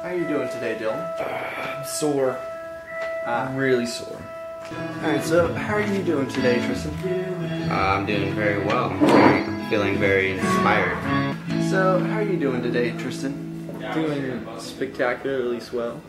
How are you doing today, Dylan? I'm sore. Really sore. Alright, so how are you doing today, Tristan? I'm doing very well. I'm feeling very inspired. So, how are you doing today, Tristan? Doing spectacularly swell.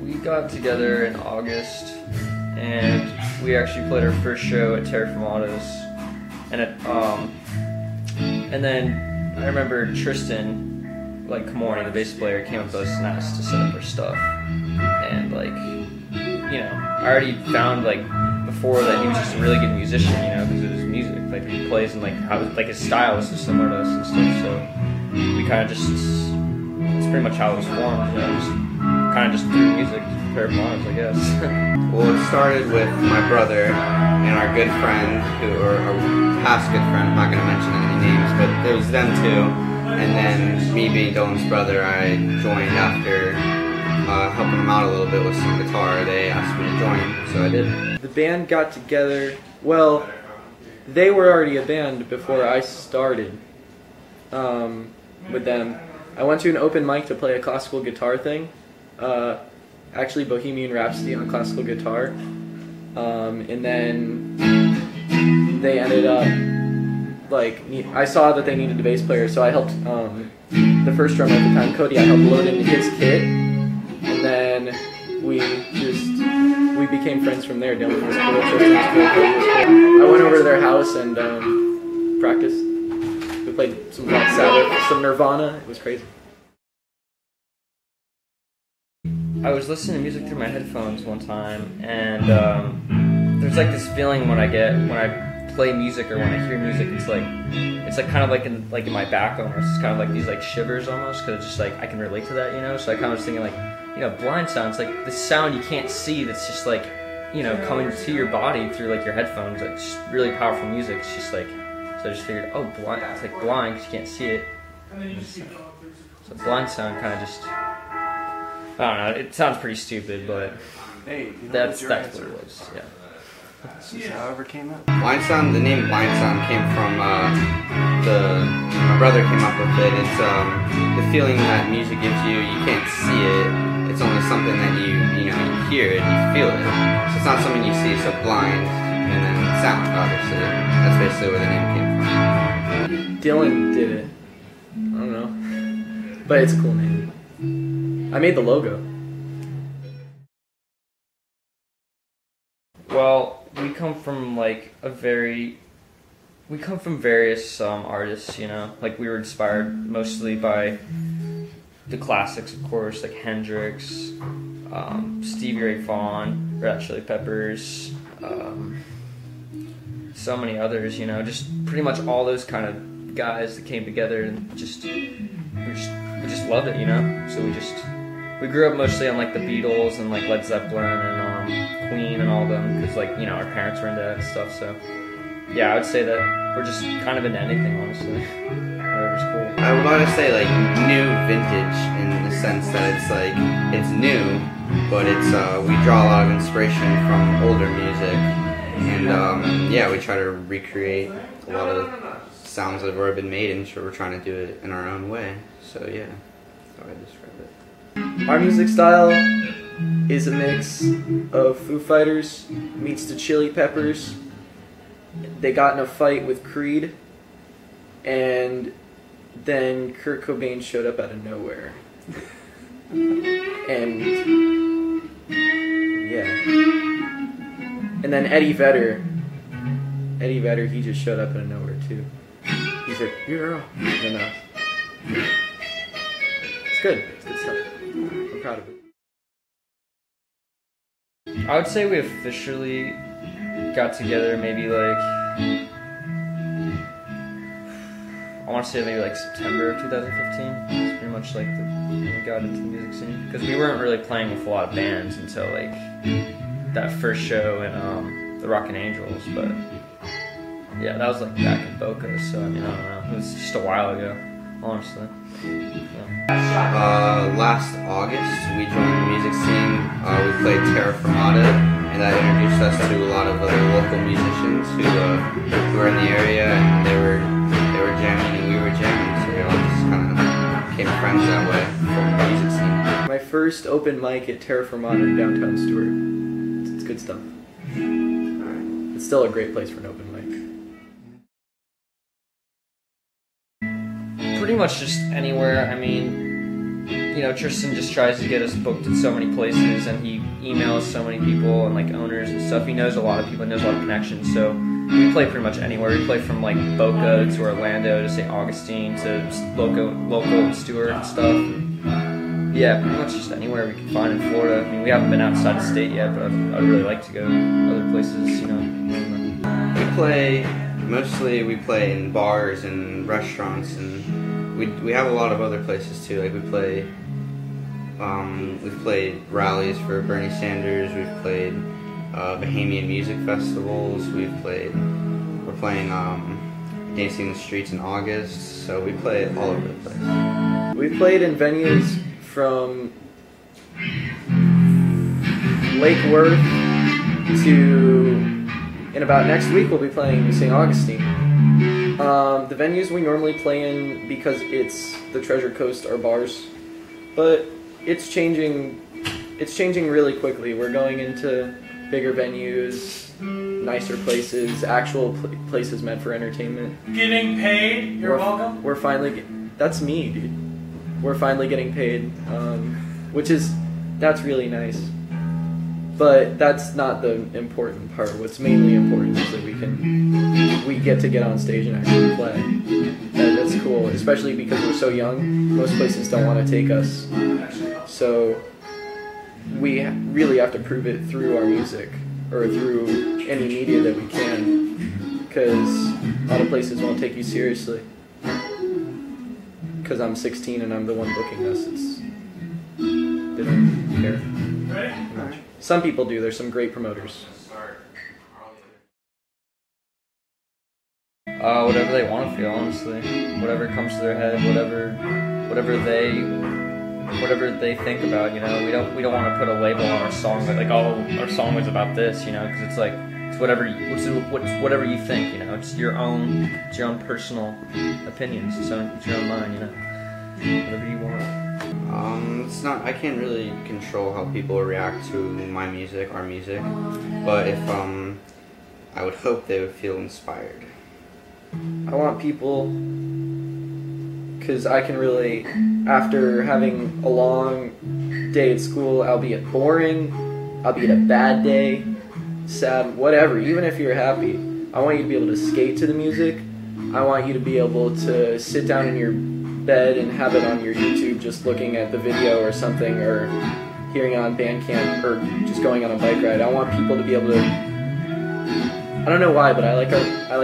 We got together in August, and we actually played our first show at Terraformados, and then I remember Tristan, like Komorny, the bass player, came up with us and asked to set up our stuff, and I already found before that he was just a really good musician, because it was music, he plays and his style was so similar to us and stuff, so we kind of just, it's pretty much how it was formed, just through music, Terraformados, I guess. Well, it started with my brother and our good friend, or our past good friend, I'm not going to mention any names, but it was them two, and then me being Dylan's brother, I joined after helping them out a little bit with some guitar. They asked me to join, so I did. The band got together, well, they were already a band before I started with them. I went to an open mic to play a classical guitar thing, actually Bohemian Rhapsody on classical guitar, and then they ended up, I saw that they needed a bass player, so I helped the first drummer at the time, Cody, I helped load into his kit, and then we became friends from there. Dylan was cool, Tristan was cool, Cody was cool. I went over to their house and practiced. We played some Black Sabbath, some Nirvana, it was crazy. I was listening to music through my headphones one time, and there's this feeling when I play music or when I hear music, it's kind of in my back almost. It's kind of these shivers almost, because it's just I can relate to that, So I kind of was thinking Blindsound, it's this sound you can't see that's just coming to your body through your headphones. It's just really powerful music. It's just so I just figured, oh, blind, it's blind because you can't see it. So Blindsound kind of just, I don't know, it sounds pretty stupid, but hey, that's what it was, yeah. This is however came up. Blindsound, the name Blindsound came from my brother came up with it. It's the feeling that music gives you. You can't see it. It's only something that you hear it, you feel it. So it's not something you see. So blind and then sound, obviously. That's basically where the name came from. Dylan did it. I don't know, but it's a cool name. I made the logo. Well, we come from various artists, we were inspired mostly by the classics, of course, like Hendrix, Stevie Ray Vaughan, Red Hot Chili Peppers, so many others, just pretty much all those kind of guys that came together and we just loved it, so we grew up mostly on the Beatles and Led Zeppelin and Queen and all of them, because our parents were into that and stuff, so yeah, I would say that we're just kind of into anything, honestly. Whatever's cool. I would want to say new vintage in the sense that it's new, but it's we draw a lot of inspiration from older music, and yeah, we try to recreate a lot of sounds that have already been made, and so we're trying to do it in our own way. So yeah, that's how I describe it. Our music style is a mix of Foo Fighters meets the Chili Peppers. They got in a fight with Creed, and then Kurt Cobain showed up out of nowhere. And yeah. And then Eddie Vedder, he just showed up out of nowhere too. He's like, yeah. No. It's good. It's good stuff. I'm proud of it. I would say we officially got together maybe I want to say maybe September of 2015. It's pretty much when we got into the music scene, because we weren't really playing with a lot of bands until that first show in the Rockin' Angels, but yeah, that was back in Boca, so I don't know, it was just a while ago, honestly. Yeah. Last August, we joined the music scene. We played Terraformada, and that introduced us to a lot of other local musicians who were in the area, and they were jamming and we were jamming. So became friends that way from the music scene. My first open mic at Terra Firmata in downtown Stewart. It's good stuff. It's still a great place for an open mic. Pretty much just anywhere. I mean, you know, Tristan just tries to get us booked at so many places, and he emails so many people and like owners and stuff. He knows a lot of people, knows a lot of connections, so we play pretty much anywhere. We play from like Boca to Orlando to St. Augustine to local Stewart and stuff. Yeah, pretty much just anywhere we can find in Florida. I mean, we haven't been outside the state yet, but I'd really like to go other places, you know. We play in bars and restaurants, and we have a lot of other places too. Like we've played rallies for Bernie Sanders. We've played Bahamian music festivals. We're playing Dancing in the Streets in August. So we play all over the place. We've played in venues from Lake Worth to, in about next week we'll be playing St. Augustine. The venues we normally play in, because it's the Treasure Coast, are bars, but it's changing really quickly. We're going into bigger venues, nicer places, actual places meant for entertainment. Getting paid? You're welcome? We're finally, that's me, dude. We're finally getting paid, that's really nice. But that's not the important part. What's mainly important is that we get to get on stage and actually play. That's cool, especially because we're so young. Most places don't want to take us. So we really have to prove it through our music, or through any media that we can, because a lot of places won't take you seriously. Because I'm 16 and I'm the one booking us. They don't care. Ready? Much. Some people do. There's some great promoters. Whatever they want to feel, honestly. Whatever comes to their head, whatever they think about, you know. We don't want to put a label on our song, but like, oh, our song was about this, you know, because it's like, it's whatever you think, you know. It's your own personal opinions. It's your own mind, you know. Whatever you want. I can't really control how people react to my music, our music, but if I would hope they would feel inspired. I want people, because I can relate, after having a long day at school, albeit boring, albeit a bad day, sad, whatever, even if you're happy, I want you to be able to skate to the music. I want you to be able to sit down in your bed and have it on your YouTube, just looking at the video or something, or hearing it on Bandcamp, or just going on a bike ride. I want people to be able to, I don't know why, but I like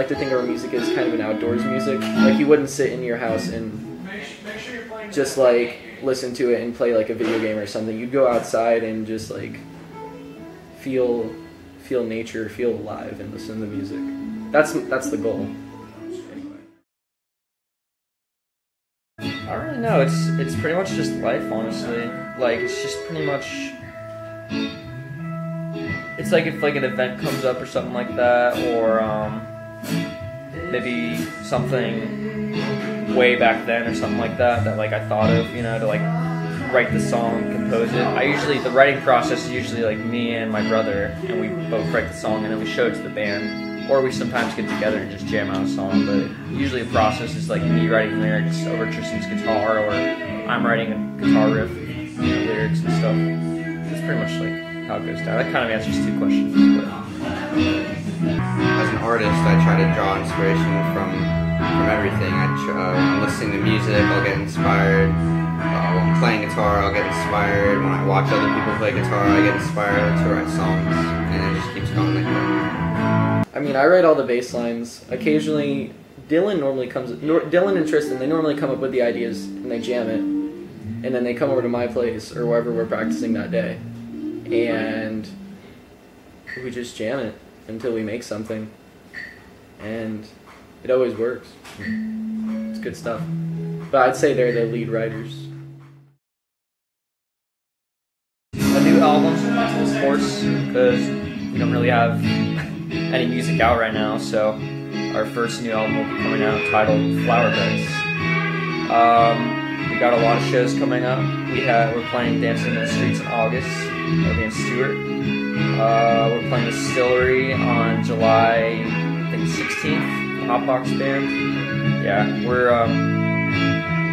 to think our music is kind of an outdoors music. Like, you wouldn't sit in your house and just like listen to it and play like a video game or something. You'd go outside and just like feel nature, feel alive, and listen to the music. That's the goal. I don't really know. It's pretty much just life, honestly. Like, it's just pretty much. It's like if like an event comes up or something like that, or maybe something way back then or something like that like I thought of, you know, to like write the song, compose it. The writing process is usually like me and my brother, and we both write the song and then we show it to the band, or we sometimes get together and just jam out a song. But usually the process is like me writing lyrics over Tristan's guitar, or I'm writing a guitar riff, you know, lyrics and stuff. That's pretty much like how it goes down. That kind of answers two questions. But as an artist, I try to draw inspiration from everything. When I'm listening to music, I'll get inspired. When I'm playing guitar, I'll get inspired. When I watch other people play guitar, I get inspired to write songs, and it just keeps going like that. I mean, I write all the bass lines. Occasionally, Dylan and Tristan, they normally come up with the ideas and they jam it, and then they come over to my place or wherever we're practicing that day, and we just jam it until we make something, and it always works. It's good stuff. But I'd say they're the lead writers. A new album, of course, because we don't really have any music out right now, so our first new album will be coming out titled Flower Beds. We got a lot of shows coming up. We're playing Dancing in the Streets in August. That'll be in Stewart. We're playing Distillery on July, I think 16th. Hotbox Band. Yeah, we're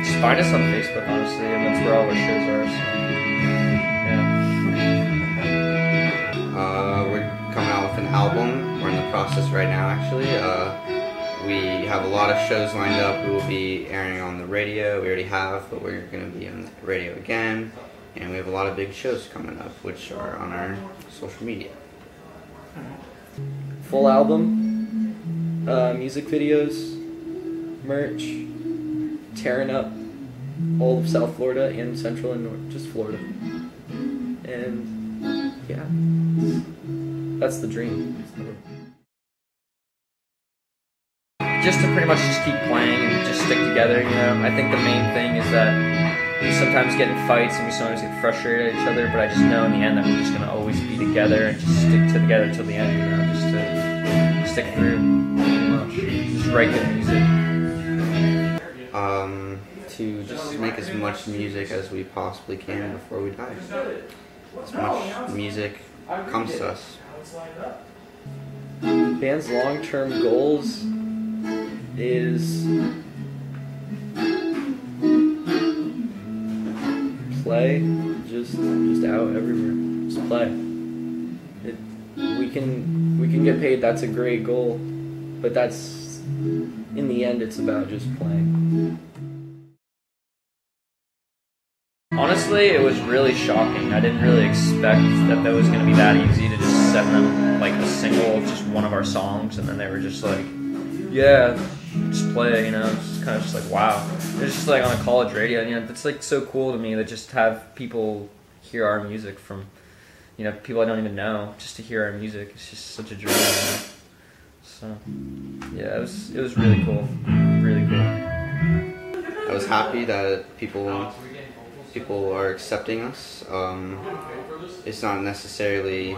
just find us on Facebook, honestly, and that's where all our shows are. So, yeah. We're coming out with an album. We're in the process right now, actually. We have a lot of shows lined up. We will be airing on the radio. We already have, but we're going to be on the radio again. And we have a lot of big shows coming up, which are on our social media. Full album, music videos, merch, tearing up all of South Florida and Central and North, just Florida. And yeah, that's the dream. Just to pretty much just keep playing and just stick together, you know. I think the main thing is that we sometimes get in fights and we sometimes get frustrated at each other, but I just know in the end that we're just going to always be together and just stick together till the end, you know, just to stick through, pretty much. Just write good music. To just make as much music as we possibly can before we die. As much music comes to us. Band's long-term goals is play, just out everywhere. Just play. We can get paid. That's a great goal, but that's in the end. It's about just playing. Honestly, it was really shocking. I didn't really expect that was going to be that easy to just send them like a single of just one of our songs, and then they were just like, yeah, just play, you know. It's kind of just like, wow. It's just like on a college radio, you know. It's like so cool to me to just have people hear our music from, you know, people I don't even know, just to hear our music. It's just such a dream, you know? So yeah, it was really cool, really cool. I was happy that people are accepting us. It's not necessarily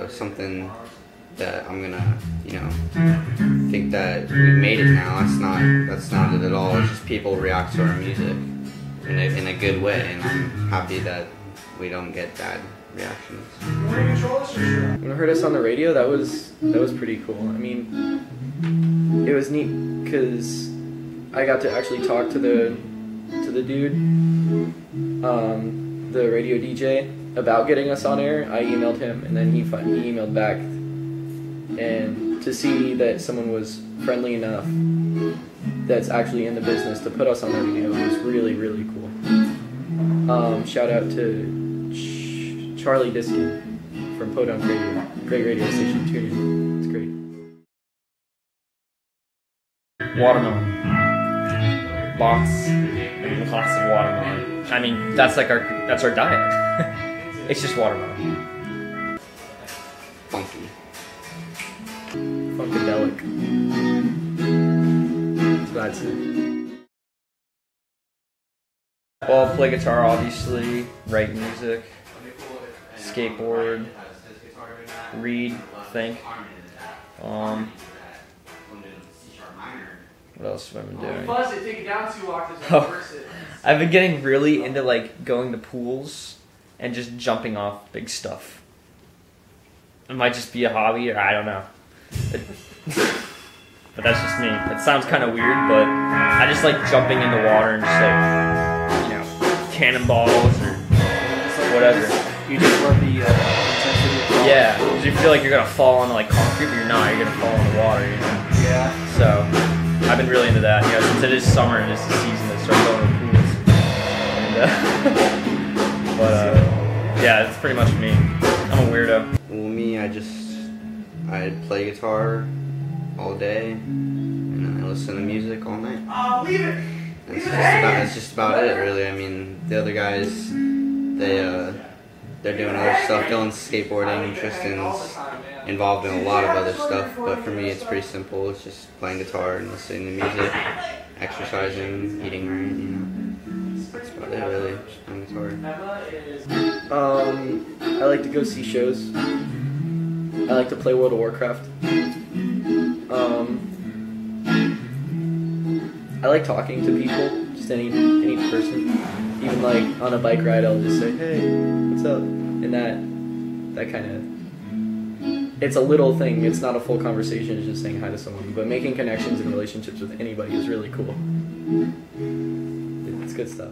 something that I'm gonna, you know, think that we made it now. That's not it at all. It's just people react to our music in a good way, and I'm happy that we don't get bad reactions. When I heard us on the radio, that was pretty cool. I mean, it was neat because I got to actually talk to the dude, the radio DJ, about getting us on air. I emailed him, and then he emailed back, and to see that someone was friendly enough that's actually in the business to put us on the radio was really, really cool. Shout out to Charlie Diskin from Podunk Radio. Great radio station, tune in. It's great. Watermelon. Lots and lots of watermelon. I mean, that's our diet. It's just watermelon. Funky. Funkadelic. That's what I'd say. Well, play guitar, obviously, write music, skateboard, read, think. What else have I been doing? I've been getting really into like going to pools and just jumping off big stuff. It might just be a hobby, or I don't know. But that's just me. It sounds kind of weird, but I just like jumping in the water and just like, you know, cannonballs or whatever. You just love the intensity. Yeah, because you feel like you're gonna fall into like concrete, but you're not. You're gonna fall in the water, you know. Yeah. So I've been really into that. You know, since it is summer and it's the season to start going to pools. And, but yeah, it's pretty much me. I'm a weirdo. Well, me, I play guitar all day, and then I listen to music all night. Oh, leave it! It's just about it, really. I mean, the other guys, they're doing other stuff. Dylan's skateboarding, Tristan's involved in a lot of other stuff, but for me it's pretty simple. It's just playing guitar and listening to music, exercising, eating right, you know. That's about it, really. Just playing guitar. I like to go see shows. I like to play World of Warcraft. I like talking to people, just any person. Even like on a bike ride, I'll just say, "Hey, what's up?" And that kind of, it's a little thing. It's not a full conversation. It's just saying hi to someone. But making connections and relationships with anybody is really cool. It's good stuff.